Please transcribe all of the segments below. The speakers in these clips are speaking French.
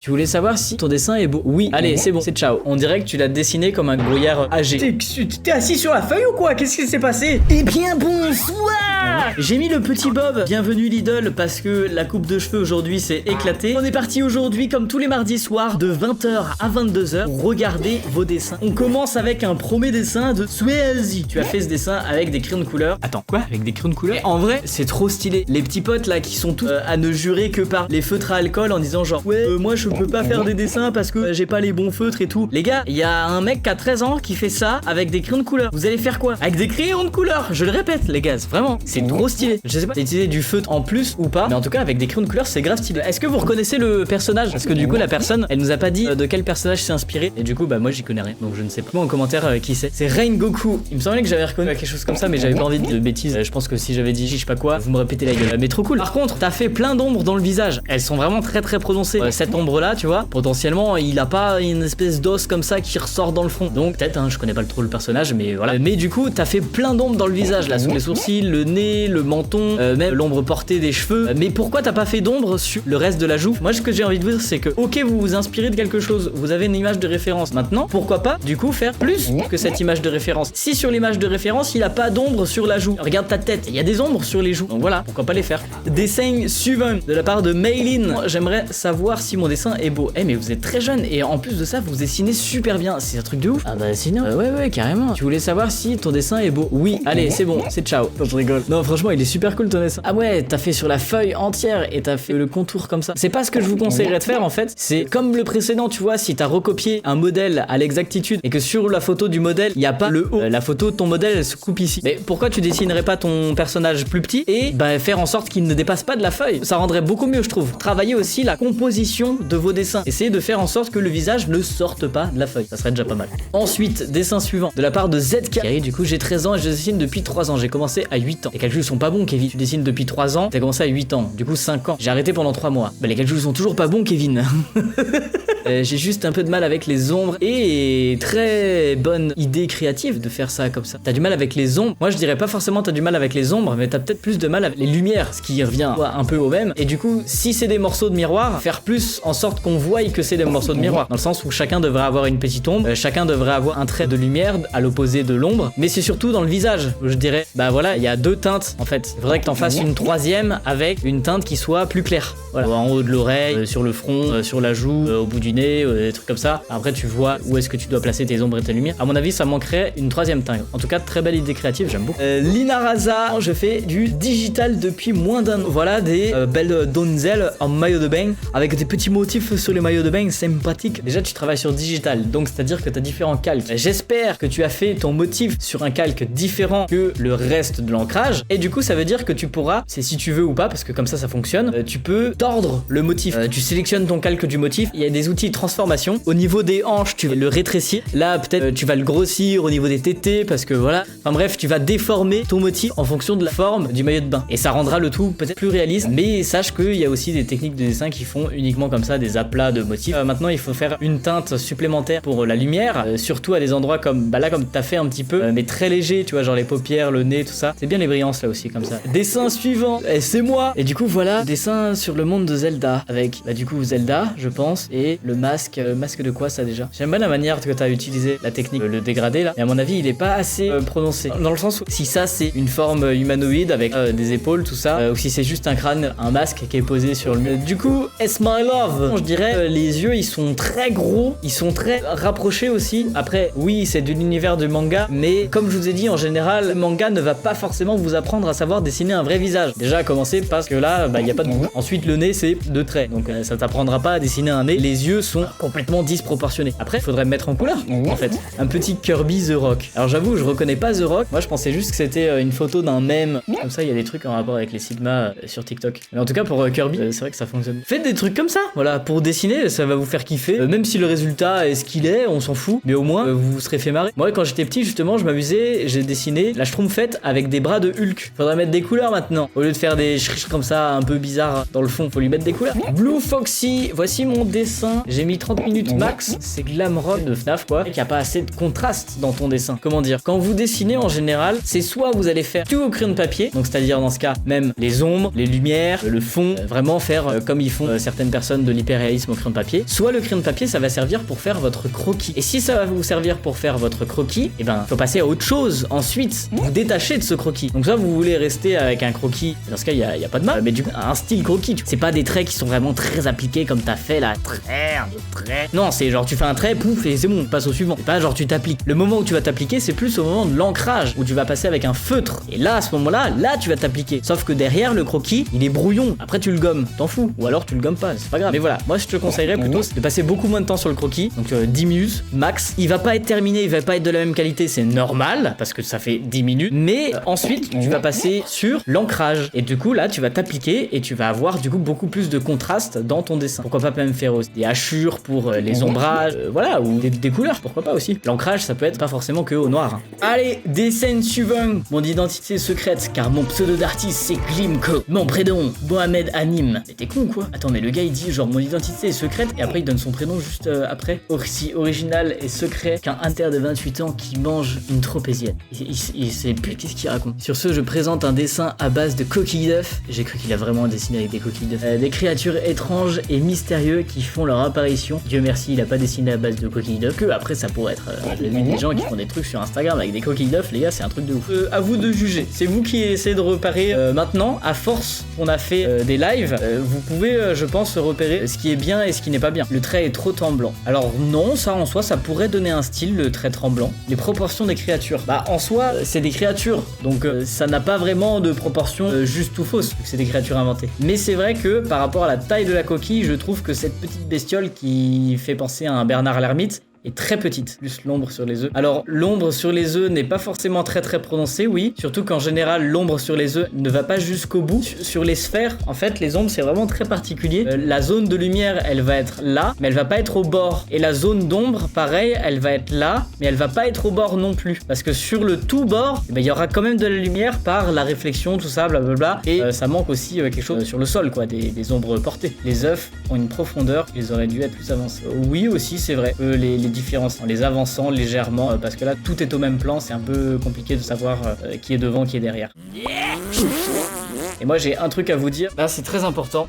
Tu voulais savoir si ton dessin est beau? Oui. Allez, c'est bon, c'est ciao. On dirait que tu l'as dessiné comme un brouillard âgé. T'es assis sur la feuille ou quoi? Qu'est-ce qui s'est passé? Eh bien, bonsoir! J'ai mis le petit Bob. Bienvenue Lidl, parce que la coupe de cheveux aujourd'hui s'est éclatée. On est parti aujourd'hui, comme tous les mardis soirs, de 20h à 22h, pour regarder vos dessins. On commence avec un premier dessin de Swazi. Tu as fait ce dessin avec des crayons de couleur. Attends, quoi? Avec des crayons de couleur? En vrai, c'est trop stylé. Les petits potes là qui sont tous à ne jurer que par les feutres à alcool en disant genre ouais, moi je peux pas faire des dessins parce que j'ai pas les bons feutres et tout. Les gars, il y a un mec qui a 13 ans qui fait ça avec des crayons de couleur. Vous allez faire quoi? Avec des crayons de couleur. Je le répète les gars, vraiment, c'est trop stylé. Je sais pas, utiliser du feutre en plus ou pas, mais en tout cas avec des crayons de couleur c'est grave stylé. Est-ce que vous reconnaissez le personnage? Parce que du coup la personne, elle nous a pas dit de quel personnage s'est inspiré, et du coup bah moi j'y connais rien, donc je ne sais pas. Moi en commentaire qui c'est. C'est Rain Goku. Il me semblait que j'avais reconnu quelque chose comme ça, mais j'avais pas envie de bêtises. Je pense que si j'avais dit je sais pas quoi, vous me répétez la gueule. Mais trop cool. Par contre, t'as fait plein d'ombres dans le visage. Elles sont vraiment très prononcées. Cette ombre là, tu vois, potentiellement il a pas une espèce d'os comme ça qui ressort dans le front. Donc peut-être, hein, je connais pas trop le personnage, mais voilà. Mais du coup, t'as fait plein d'ombres dans le visage, là, sous les sourcils, le nez, le menton, même l'ombre portée des cheveux. Mais pourquoi t'as pas fait d'ombre sur le reste de la joue? Moi, ce que j'ai envie de vous dire, c'est que ok, vous vous inspirez de quelque chose, vous avez une image de référence. Maintenant, pourquoi pas, du coup, faire plus que cette image de référence? Si sur l'image de référence, il a pas d'ombre sur la joue, regarde ta tête, il y a des ombres sur les joues. Donc voilà, pourquoi pas les faire. Dessin suivant de la part de Maylin. J'aimerais savoir si mon dessin est beau. Eh mais vous êtes très jeune et en plus de ça, vous dessinez super bien. C'est un truc de ouf. Ah bah sinon, ouais, carrément. Tu voulais savoir si ton dessin est beau? Oui. Allez, c'est bon, c'est ciao. Je rigole. Non, franchement, il est super cool ton dessin. Ah ouais, t'as fait sur la feuille entière et t'as fait le contour comme ça. C'est pas ce que je vous conseillerais de faire en fait. C'est comme le précédent, tu vois, si t'as recopié un modèle à l'exactitude et que sur la photo du modèle, il y a pas le haut. La photo de ton modèle, elle se coupe ici. Mais pourquoi tu dessinerais pas ton personnage plus petit et bah faire en sorte qu'il ne dépasse pas de la feuille? Ça rendrait beaucoup mieux, je trouve. Travailler aussi la composition de vos dessins. Essayez de faire en sorte que le visage ne sorte pas de la feuille. Ça serait déjà pas mal. Ensuite, dessin suivant de la part de ZK. Et du coup, j'ai 13 ans et je dessine depuis 3 ans. J'ai commencé à 8 ans. Les calculs sont pas bons, Kevin. Tu dessines depuis 3 ans, t'as commencé à 8 ans. Du coup, 5 ans. J'ai arrêté pendant 3 mois. Bah, les calculs sont toujours pas bons, Kevin. J'ai juste un peu de mal avec les ombres et très bonne idée créative de faire ça comme ça. T'as du mal avec les ombres. Moi, je dirais pas forcément t'as du mal avec les ombres, mais t'as peut-être plus de mal avec les lumières, ce qui revient un peu au même. Et du coup, si c'est des morceaux de miroir, faire plus en sorte qu'on voie que c'est des morceaux de miroir. Dans le sens où chacun devrait avoir une petite ombre, chacun devrait avoir un trait de lumière à l'opposé de l'ombre. Mais c'est surtout dans le visage où je dirais, bah voilà, il y a 2 teintes en fait. Il faudrait que t'en fasses une 3e avec une teinte qui soit plus claire. Voilà, en haut de l'oreille, sur le front, sur la joue, au bout du nez, des trucs comme ça. Après, tu vois où est-ce que tu dois placer tes ombres et tes lumières. À mon avis, ça manquerait une 3e teinte. En tout cas, très belle idée créative, j'aime beaucoup. Lina Raza, je fais du digital depuis moins d'un an. Voilà des belles donzelles en maillot de bain avec des petits motifs sur les maillots de bain sympathiques. Déjà, tu travailles sur digital, donc c'est-à-dire que tu as différents calques. J'espère que tu as fait ton motif sur un calque différent que le reste de l'ancrage. Et du coup, ça veut dire que tu pourras, c'est si tu veux ou pas, parce que comme ça fonctionne, tu peux tordre le motif. Tu sélectionnes ton calque du motif. Il y a des outils de transformation. Au niveau des hanches, tu vas le rétrécir. Là, peut-être tu vas le grossir au niveau des tétés, parce que voilà. Enfin bref, tu vas déformer ton motif en fonction de la forme du maillot de bain. Et ça rendra le tout peut-être plus réaliste. Mais sache qu'il y a aussi des techniques de dessin qui font uniquement comme ça des aplats de motifs. Maintenant, il faut faire une teinte supplémentaire pour la lumière, surtout à des endroits comme, bah là, comme t'as fait un petit peu, mais très léger, tu vois, genre les paupières, le nez, tout ça. C'est bien les brillances là aussi, comme ça. Dessin suivant, et c'est moi. Et du coup, voilà, dessin sur le monde de Zelda, avec, bah du coup, Zelda, je pense, et le masque. Masque de quoi ça déjà? J'aime bien la manière que t'as utilisé la technique, le dégradé là. Et à mon avis, il est pas assez prononcé. Dans le sens où, si ça c'est une forme humanoïde avec des épaules, tout ça, ou si c'est juste un crâne, un masque qui est posé sur le mur. Du coup, it's my love. Je dirais, les yeux, ils sont très gros, ils sont très rapprochés aussi. Après, oui, c'est de l'univers du manga, mais comme je vous ai dit, en général, le manga ne va pas forcément vous apprendre à savoir dessiner un vrai visage. Déjà, à commencer parce que là, bah, y a pas de... Ensuite, le nez, c'est 2 traits. Donc, ça t'apprendra pas à dessiner un nez. Les yeux sont complètement disproportionnés. Après, il faudrait me mettre en couleur, en fait. Un petit Kirby The Rock. Alors, j'avoue, je reconnais pas The Rock. Moi, je pensais juste que c'était une photo d'un mème. Comme ça, il y a des trucs en rapport avec les Sigma sur TikTok. Mais en tout cas, pour Kirby, c'est vrai que ça fonctionne. Faites des trucs comme ça. Voilà, pour dessiner, ça va vous faire kiffer. Même si le résultat est ce qu'il est, on s'en fout. Mais au moins, vous vous serez fait marrer. Moi, quand j'étais petit, justement, je m'amusais. J'ai dessiné la Schtroumpfette avec des bras de Hulk. Faudrait mettre des couleurs maintenant. Au lieu de faire des comme ça, un peu bizarres dans le fond, faut lui mettre des couleurs. Blue Foxy, voici mon dessin. J'ai mis 30 minutes max. C'est Glamrock de FNAF quoi. Et qu'il n'y a pas assez de contraste dans ton dessin. Comment dire? Quand vous dessinez en général, c'est soit vous allez faire tout au crayon de papier, donc c'est-à-dire dans ce cas même les ombres, les lumières, le fond, vraiment faire comme ils font certaines personnes de l'hyperréalisme au crayon de papier. Soit le crayon de papier ça va servir pour faire votre croquis. Et si ça va vous servir pour faire votre croquis, et ben faut passer à autre chose. Ensuite, vous détachez de ce croquis. Donc soit vous voulez rester avec un croquis, dans ce cas il y a pas de mal, mais du coup un style croquis. C'est pas des traits qui sont vraiment très appliqués comme t'as fait là, traits. Non, c'est genre tu fais un trait, pouf et c'est bon, passe au suivant. C'est pas genre tu t'appliques. Le moment où tu vas t'appliquer, c'est plus au moment de l'ancrage où tu vas passer avec un feutre. Et là à ce moment-là, tu vas t'appliquer. Sauf que derrière le croquis, il est brouillon. Après tu le gommes, t'en fous. Ou alors tu le gommes pas, c'est pas grave. Mais voilà, moi je te conseillerais plutôt de passer beaucoup moins de temps sur le croquis. Donc 10 minutes max. Il va pas être terminé, il va pas être de la même qualité, c'est normal parce que ça fait 10 minutes. Mais ensuite, tu vas passer sur l'ancrage. Et du coup là, tu vas t'appliquer et tu vas avoir du coup beaucoup plus de contraste dans ton dessin. Pourquoi pas même faire aussi des hachures pour les ombrages, voilà, ou des couleurs, pourquoi pas aussi. L'ancrage, ça peut être pas forcément que au noir. Hein. Allez, dessin suivant. Mon identité secrète, car mon pseudo d'artiste c'est Glimco. Mon prénom, Mohamed Anim. Mais t'es con quoi? Attends, mais le gars il dit genre mon identité est secrète et après il donne son prénom juste après. Aussi original et secret qu'un inter de 28 ans qui mange une tropézienne. Il sait plus qu'est-ce qu'il raconte. Sur ce, je présente un dessin à base de coquilles d'œufs. J'ai cru qu'il a vraiment dessiné avec des coquilles d'œufs. Des créatures étranges et mystérieuses qui font leur apparition. Dieu merci, il a pas dessiné à base de coquilles d'œufs. Que après ça pourrait être. J'ai vu des gens qui font des trucs sur Instagram avec des coquilles d'œufs, les gars, c'est un truc de ouf. À vous de juger. C'est vous qui essayez de repérer maintenant. À force qu'on a fait des lives, vous pouvez, je pense, repérer ce qui est bien et ce qui n'est pas bien. Le trait est trop tremblant. Alors non, ça en soi, ça pourrait donner un style, le trait tremblant. Les proportions des créatures. Bah en soi, c'est des créatures, donc ça n'a pas vraiment de proportions juste ou fausses, vu que c'est des créatures inventées. Mais c'est vrai que par rapport à la taille de la coquille, je trouve que cette petite bestiole qui fait penser à un Bernard l'ermite est très petite, plus l'ombre sur les œufs. Alors l'ombre sur les œufs n'est pas forcément très prononcée, oui, surtout qu'en général l'ombre sur les œufs ne va pas jusqu'au bout. Sur les sphères, en fait, les ombres c'est vraiment très particulier. La zone de lumière, elle va être là, mais elle va pas être au bord. Et la zone d'ombre, pareil, elle va être là, mais elle va pas être au bord non plus. Parce que sur le tout bord, il y aura quand même de la lumière par la réflexion, tout ça, blablabla. Et ça manque aussi quelque chose sur le sol, quoi, des ombres portées. Les œufs ont une profondeur, ils auraient dû être plus avancés. Oui aussi, c'est vrai. Les différences en les avançant légèrement parce que là tout est au même plan, c'est un peu compliqué de savoir qui est devant, qui est derrière. Et moi j'ai un truc à vous dire, là c'est très important.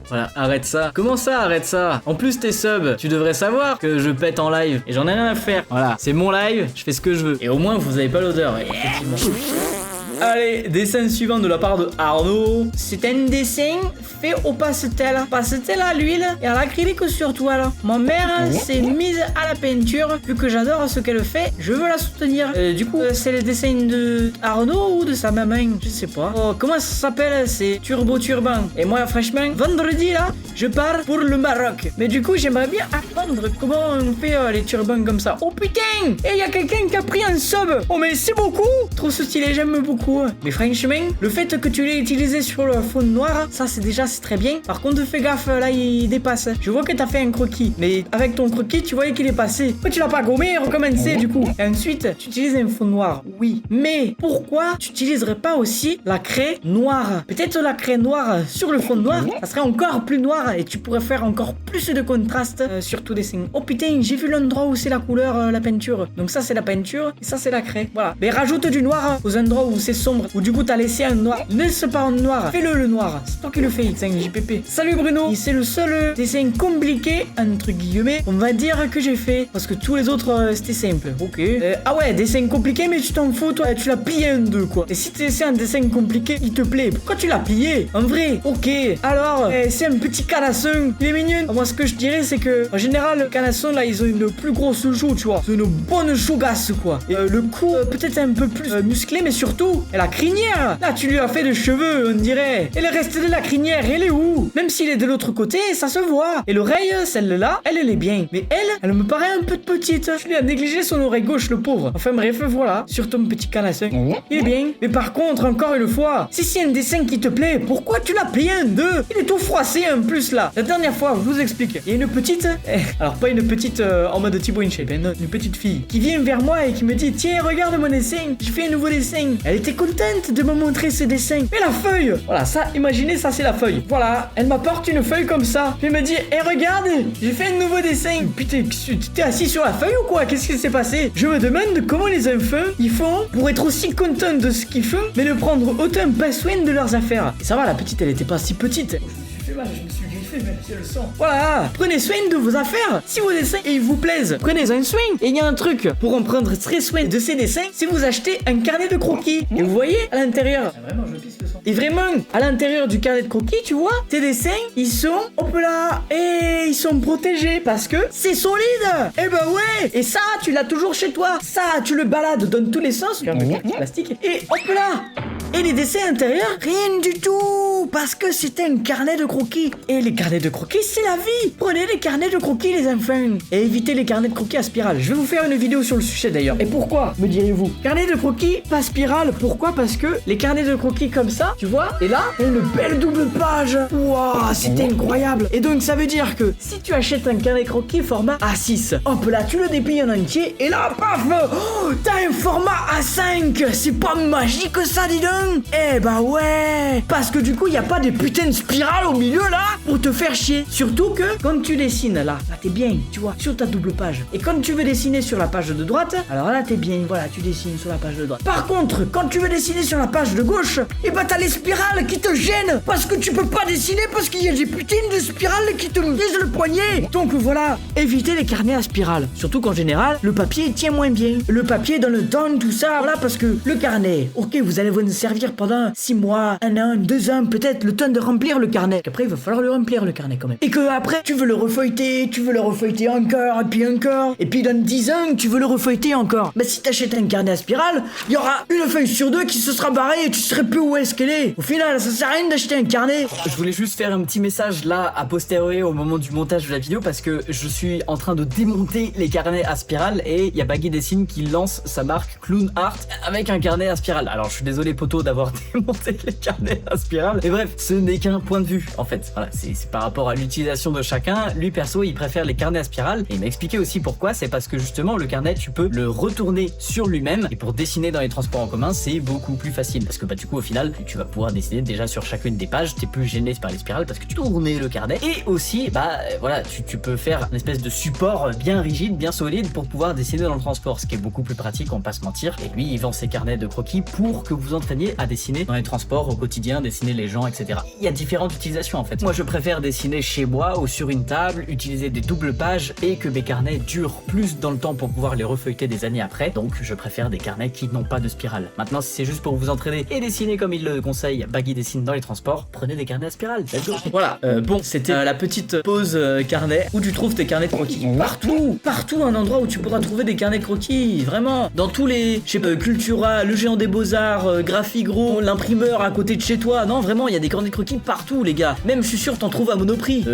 Voilà, arrête ça. Comment ça, arrête ça? En plus, t'es sub, tu devrais savoir que je pète en live et j'en ai rien à faire. Voilà, c'est mon live, je fais ce que je veux. Et au moins, vous avez pas l'odeur, effectivement. Allez, dessin suivant de la part de Arnaud. C'est un dessin fait au pastel. Pastel à l'huile et à l'acrylique sur toile. Ma mère s'est mise à la peinture. Vu que j'adore ce qu'elle fait, je veux la soutenir. Du coup, c'est le dessin de Arnaud ou de sa maman? Je sais pas. Oh, comment ça s'appelle? C'est Turbo Turban. Et moi, franchement, vendredi là, je pars pour le Maroc. Mais du coup, j'aimerais bien apprendre comment on fait les turbans comme ça. Oh putain! Et il y a quelqu'un qui a pris un sub. Oh mais c'est beaucoup. Trop stylé, j'aime beaucoup. Mais franchement, le fait que tu l'aies utilisé sur le fond noir, ça c'est très bien. Par contre, fais gaffe, là il dépasse. Je vois que t'as fait un croquis, mais avec ton croquis, tu voyais qu'il est passé. Pourquoi tu l'as pas gommé et recommencé du coup? Et ensuite, tu utilises un fond noir, oui. Mais pourquoi tu utiliserais pas aussi la craie noire? Peut-être la craie noire sur le fond noir, ça serait encore plus noir et tu pourrais faire encore plus de contraste sur tout dessin. Oh putain, j'ai vu l'endroit où c'est la couleur, la peinture. Donc ça c'est la peinture et ça c'est la craie. Voilà. Mais rajoute du noir aux endroits où c'est sombre, ou du coup t'as laissé un noir. Ne laisse pas en noir, fais-le le noir. C'est toi qui le fais, c'est un JPP. Salut Bruno, c'est le seul dessin compliqué, entre guillemets, on va dire que j'ai fait. Parce que tous les autres c'était simple. Ok. Ah ouais, dessin compliqué, mais tu t'en fous, toi, tu l'as plié en deux quoi. Et si tu essaies un dessin compliqué, il te plaît, pourquoi tu l'as plié? En vrai, ok. Alors, c'est un petit canasson, il est mignon. Moi ce que je dirais c'est que en général, le canasson là, ils ont une plus grosse joue, tu vois. C'est une bonne chougasse quoi. Et le cou peut-être un peu plus musclé, mais surtout, et la crinière, là tu lui as fait des cheveux, on dirait. Et le reste de la crinière, elle est où? Même s'il est de l'autre côté, ça se voit. Et l'oreille, celle-là, elle est bien. Mais elle me paraît un peu petite. Je lui ai négligé son oreille gauche, le pauvre. Enfin bref, voilà, sur ton petit canasson. Il est bien. Mais par contre, encore une fois, si c'est un dessin qui te plaît, pourquoi tu l'as plié en deux? Il est tout froissé en plus là. La dernière fois, je vous explique. Il y a une petite, alors pas une petite en mode Thibaut InShape, une petite fille qui vient vers moi et qui me dit: tiens, regarde mon dessin, j'ai fait un nouveau dessin. Elle était était contente de me montrer ses dessins. Mais la feuille, voilà, ça, imaginez, ça c'est la feuille. Voilà, elle m'apporte une feuille comme ça. Puis elle me dit, regarde, j'ai fait un nouveau dessin. Putain, t'es assis sur la feuille ou quoi? Qu'est-ce qui s'est passé? Je me demande comment les enfants, ils font pour être aussi contents de ce qu'ils font, mais de prendre autant pas soin de leurs affaires. Et ça va, la petite, elle était pas si petite. Je me suis griffé, même si elle le sent. Voilà, prenez soin de vos affaires. Si vos dessins ils vous plaisent, prenez un soin. Et il y a un truc pour en prendre très soin de ces dessins, c'est vous achetez un carnet de croquis. Et vous voyez à l'intérieur. Vraiment, je pisse le sang. Et vraiment, à l'intérieur du carnet de croquis, tu vois, tes dessins, ils sont, hop là, et ils sont protégés parce que c'est solide. Eh ben ouais. Et ça, tu l'as toujours chez toi. Ça, tu le balades dans tous les sens. Regarde, plastique. Et hop là. Et les dessins intérieurs, rien du tout, parce que c'était un carnet de croquis. Et les carnets de croquis, c'est la vie. Prenez les carnets de croquis, les enfants, et évitez les carnets de croquis à spirale. Je vais vous faire une vidéo sur le sujet d'ailleurs. Et pourquoi, me direz-vous? Carnet de croquis, pas spirale. Pourquoi? Parce que les carnets de croquis comme ça, tu vois, et là, il y a une belle double page. Waouh, c'était incroyable. Et donc, ça veut dire que si tu achètes un carnet de croquis format A6, hop là, tu le déplies en entier, et là, paf, oh, t'as un format A5. C'est pas magique ça, dis donc. Eh bah ouais, parce que du coup, il y a pas de putain de spirale au milieu là pour te faire chier. Surtout que quand tu dessines là t'es bien, tu vois, sur ta double page. Et quand tu veux dessiner sur la page de droite, alors là t'es bien, voilà, tu dessines sur la page de droite. Par contre, quand tu veux dessiner sur la page de gauche, eh bah t'as les spirales qui te gênent parce que tu peux pas dessiner parce qu'il y a des putains de spirales qui te lisent le poignet. Donc voilà, évitez les carnets à spirale. Surtout qu'en général, le papier tient moins bien. Le papier dans le temps, tout ça, voilà, parce que le carnet, ok, vous allez vous servir pendant 6 mois, 1 an, 2 ans, peut-être le temps de remplir le carnet. Qu'après, il va falloir le remplir le carnet quand même. Et que après, tu veux le refeuilleter encore, et puis dans 10 ans, tu veux le refeuilleter encore. Mais si t'achètes un carnet à spirale, il y aura une feuille sur 2 qui se sera barrée et tu saurais plus où est-ce qu'elle est. Au final, ça sert à rien d'acheter un carnet. Je voulais juste faire un petit message là, à posteriori, au moment du montage de la vidéo, parce que je suis en train de démonter les carnets à spirale et il y a Baggy Dessine qui lance sa marque Clown Art avec un carnet à spirale. Alors, je suis désolé, poteau, d'avoir démonté les carnets à spirale. Mais bref, ce n'est qu'un point de vue, en fait. Voilà, c'est par rapport à l'utilisation de chacun. Lui, perso, il préfère les carnets à spirale. Et il m'a expliqué aussi pourquoi. C'est parce que justement, le carnet, tu peux le retourner sur lui-même. Et pour dessiner dans les transports en commun, c'est beaucoup plus facile. Parce que bah du coup, au final, tu vas pouvoir dessiner déjà sur chacune des pages. T'es plus gêné par les spirales parce que tu tournes le carnet. Et aussi, bah voilà, tu peux faire une espèce de support bien rigide, bien solide pour pouvoir dessiner dans le transport. Ce qui est beaucoup plus pratique, on va pas se mentir. Et lui, il vend ses carnets de croquis pour que vous entraîniez à dessiner dans les transports au quotidien, dessiner les gens, etc. Il y a différentes utilisations en fait. Moi, je préfère dessiner chez moi ou sur une table, utiliser des doubles pages et que mes carnets durent plus dans le temps pour pouvoir les refeuilleter des années après. Donc, je préfère des carnets qui n'ont pas de spirale. Maintenant, si c'est juste pour vous entraîner et dessiner comme il le conseille, Baggy Dessine dans les transports, prenez des carnets à spirale. Voilà, bon, c'était la petite pause carnet où tu trouves tes carnets de croquis. Partout un endroit où tu pourras trouver des carnets de croquis, vraiment. Dans tous les, je sais pas, Cultura, le Géant des Beaux-Arts, Graphigro, l'imprimeur à côté de chez toi. Non, vraiment, il y a des carnets de croquis partout, les gars. Même, je suis sûr, t'en trouves à Monoprix.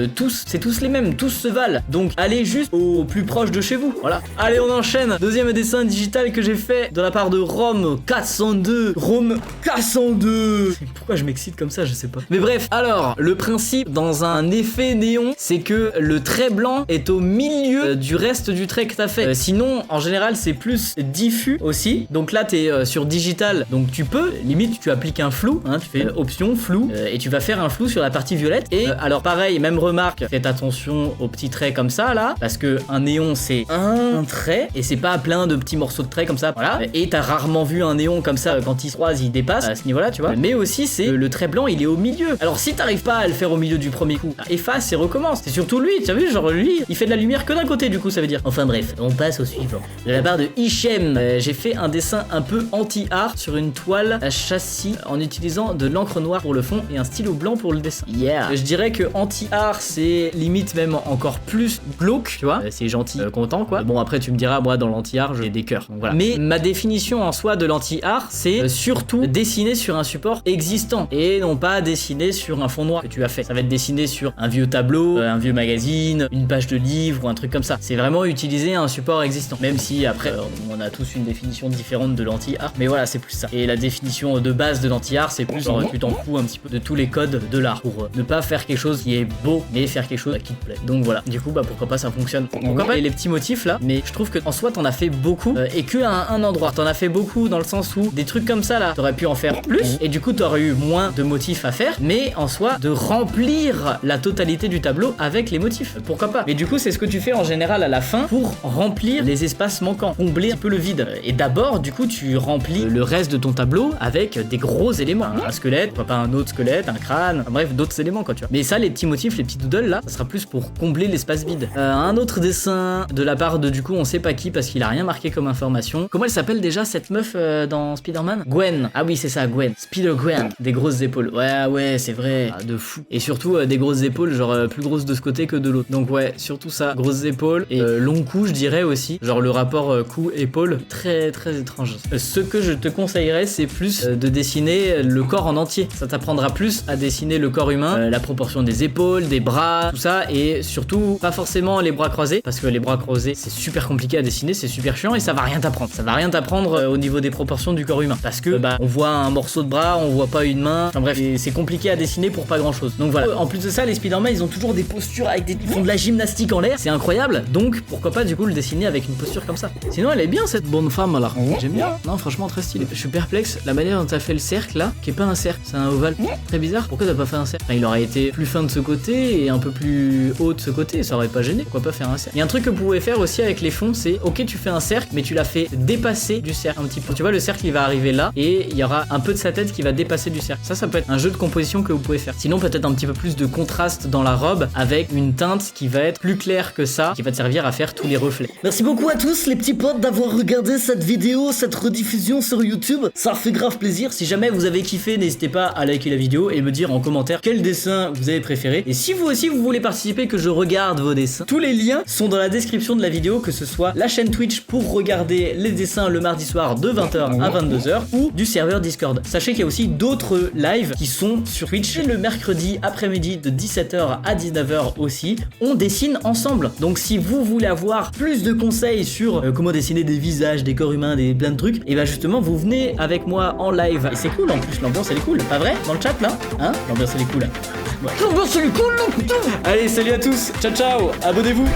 C'est tous les mêmes, tous se valent. Donc, allez juste au plus proche de chez vous. Voilà. Allez, on enchaîne. Deuxième dessin digital que j'ai fait de la part de Rome 402. Rome 402. Pourquoi je m'excite comme ça, je sais pas. Mais bref, alors, le principe dans un effet néon, c'est que le trait blanc est au milieu du reste du trait que t'as fait. Sinon, en général, c'est plus diffus aussi. Donc là, t'es sur digital. Donc tu peux, limite, tu appliques un flou. Hein, tu fais option, flou. Et tu vas faire un flou sur la partie violette. Et alors, pareil, même remarque, faites attention aux petits traits comme ça, là. Parce que un néon, c'est un trait. Et c'est pas plein de petits morceaux de traits comme ça. Voilà. Et t'as rarement vu un néon comme ça. Quand il se croise, il dépasse à ce niveau-là, tu vois. Mais aussi, c'est le trait blanc, il est au milieu. Alors, si t'arrives pas à le faire au milieu du premier coup, efface et recommence. C'est surtout lui, tu as vu, genre lui, il fait de la lumière que d'un côté, du coup, ça veut dire. Enfin bref, on passe au suivant. De la part de Hichem, j'ai fait un dessin un peu anti-art sur une toile à châssis en utilisant de l'encre noire pour le fond et un stylo blanc pour le dessin. Yeah. Je dirais que anti-art, c'est limite même encore plus glauque, tu vois. C'est gentil, content, quoi. Bon, après, tu me diras, moi, dans l'anti-art, j'ai des cœurs. Donc voilà. Mais ma définition en soi de l'anti-art, c'est surtout dessiner sur un support existant et non pas dessiner sur un fond noir que tu as fait. Ça va être dessiné sur un vieux tableau, un vieux magazine, une page de livre ou un truc comme ça. C'est vraiment utiliser un support existant. Même si après, on a tous une définition différente de l'anti-art. Mais voilà, c'est plus ça. Et la définition de base de l'anti-art, c'est plus genre, tu t'en fous un petit petit peu de tous les codes de l'art pour ne pas faire quelque chose qui est beau, mais faire quelque chose qui te plaît. Donc voilà, du coup, bah pourquoi pas, ça fonctionne. Pourquoi pas les petits motifs là, mais je trouve que en soi, t'en as fait beaucoup et que à un endroit. T'en as fait beaucoup dans le sens où des trucs comme ça là, t'aurais pu en faire plus et du coup, t'aurais eu moins de motifs à faire, mais en soi, de remplir la totalité du tableau avec les motifs. Pourquoi pas? Mais du coup, c'est ce que tu fais en général à la fin pour remplir les espaces manquants, combler un peu le vide. Et d'abord, du coup, tu remplis le reste de ton tableau avec des gros éléments. Un squelette, pourquoi pas un autre squelette, un crâne, enfin, bref, d'autres éléments quoi, tu vois. Mais ça, les petits motifs, les petits doodles là, ça sera plus pour combler l'espace vide. Un autre dessin de la part de, du coup, on sait pas qui parce qu'il a rien marqué comme information. Comment elle s'appelle déjà cette meuf dans Spider-Man? Gwen. Ah oui, c'est ça, Gwen. Spider-Gwen. Des grosses épaules. Ouais, c'est vrai. Ah, de fou. Et surtout des grosses épaules, genre plus grosses de ce côté que de l'autre. Donc ouais, surtout ça, grosses épaules et long cou, je dirais aussi. Genre le rapport cou-épaule, très étrange. Ce que je te conseillerais, c'est plus de dessiner le corps en entier. Ça t'apprendra plus à dessiner le corps humain, la proportion des épaules, des bras, tout ça, et surtout pas forcément les bras croisés, parce que les bras croisés c'est super compliqué à dessiner, c'est super chiant et ça va rien t'apprendre. Ça va rien t'apprendre au niveau des proportions du corps humain, parce que bah on voit un morceau de bras, on voit pas une main, enfin bref, c'est compliqué à dessiner pour pas grand chose. Donc voilà. En plus de ça, les Spider-Man ils ont toujours des postures avec ils font de la gymnastique en l'air, c'est incroyable. Donc pourquoi pas du coup le dessiner avec une posture comme ça. Sinon elle est bien cette bonne femme là. J'aime bien. Non franchement très stylé. Je suis perplexe, la manière dont t'as fait le cercle là, qui est pas un cercle, c'est un ovale. Très bizarre. Pourquoi t'as pas fait un cercle? Enfin, il aurait été plus fin de ce côté et un peu plus haut de ce côté, ça aurait pas gêné. Pourquoi pas faire un cercle? Il y a un truc que vous pouvez faire aussi avec les fonds, c'est ok tu fais un cercle mais tu l'as fait dépasser du cercle un petit peu. Tu vois le cercle il va arriver là et il y aura un peu de sa tête qui va dépasser du cercle. Ça peut être un jeu de composition que vous pouvez faire. Sinon peut-être un petit peu plus de contraste dans la robe avec une teinte qui va être plus claire que ça, qui va te servir à faire tous les reflets. Merci beaucoup à tous les petits potes d'avoir regardé cette vidéo, cette rediffusion sur YouTube. Ça fait grave plaisir. Si jamais vous avez kiffé, n'hésitez pas à liker la vidéo et me dire en commentaire quel dessin vous avez préféré. Et si vous aussi vous voulez participer, que je regarde vos dessins, tous les liens sont dans la description de la vidéo, que ce soit la chaîne Twitch pour regarder les dessins le mardi soir de 20h à 22h ou du serveur Discord. Sachez qu'il y a aussi d'autres lives qui sont sur Twitch. Et le mercredi après-midi de 17h à 19h aussi, on dessine ensemble. Donc si vous voulez avoir plus de conseils sur comment dessiner des visages, des corps humains, des plein de trucs, et bah justement vous venez avec moi en live. Et c'est cool en plus, l'ambiance elle est cool, pas vrai? Dans le chat là, hein? L'ambiance elle est cool. Ouais. L'ambiance elle est cool, non putain. Allez, salut à tous, ciao ciao, abonnez-vous.